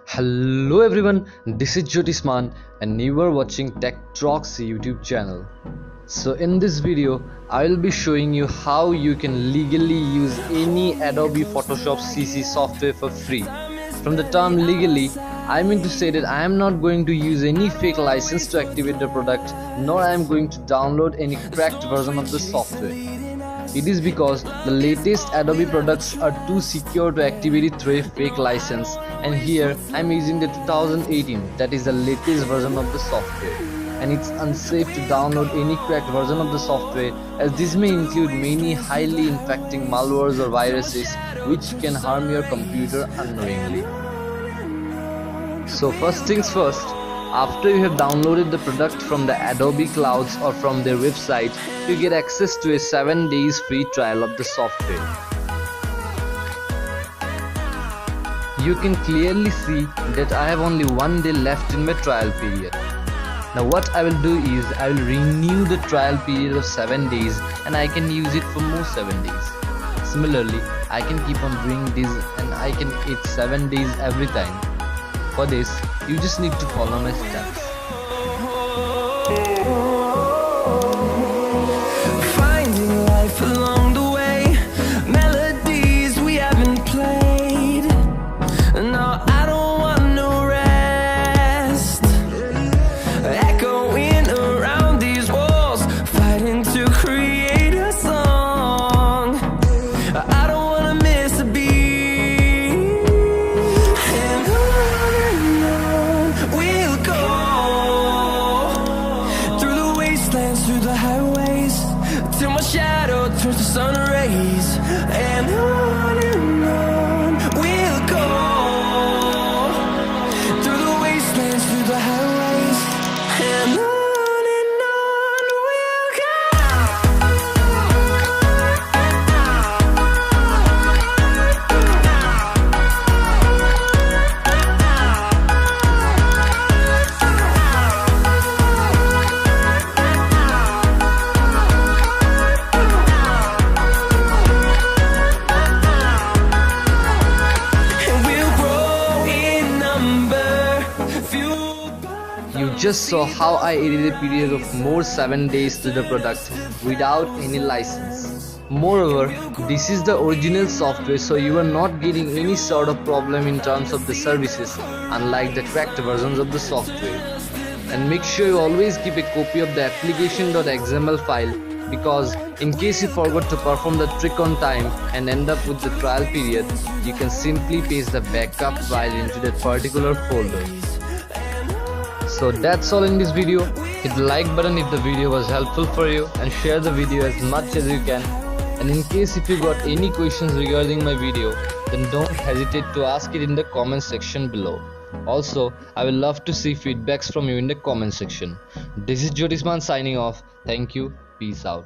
Hello everyone, this is Jyotisman and you are watching Trox YouTube channel. So in this video, I will be showing you how you can legally use any Adobe Photoshop CC software for free. From the term legally, I mean to say that I am not going to use any fake license to activate the product, nor I am going to download any cracked version of the software. It is because the latest Adobe products are too secure to activate it through a fake license, and here I am using the 2018, that is the latest version of the software, and it's unsafe to download any cracked version of the software as this may include many highly infecting malwares or viruses which can harm your computer unknowingly. So first things first, after you have downloaded the product from the Adobe clouds or from their website, you get access to a 7 days free trial of the software. You can clearly see that I have only 1 day left in my trial period. Now what I will do is I will renew the trial period of 7 days and I can use it for more 7 days. Similarly, I can keep on doing this and I can eat 7 days every time. For this, you just need to follow my steps. Finding life along the way, melodies we haven't played. No, I don't want no rest. Echoing around these walls, fighting to create a song. I don't wanna miss a beat. Through the highways, till my shadow turns to sun rays, and on we'll go. Through the wastelands, through the highways, and on we'll go. You just saw how I added a period of more 7 days to the product without any license. Moreover, this is the original software, so you are not getting any sort of problem in terms of the services, unlike the cracked versions of the software. And make sure you always keep a copy of the application.xml file, because in case you forgot to perform the trick on time and end up with the trial period, you can simply paste the backup file into that particular folder. So that's all in this video. Hit the like button if the video was helpful for you and share the video as much as you can. And in case if you got any questions regarding my video, then don't hesitate to ask it in the comment section below. Also, I will love to see feedbacks from you in the comment section. This is Jyotisman signing off. Thank you. Peace out.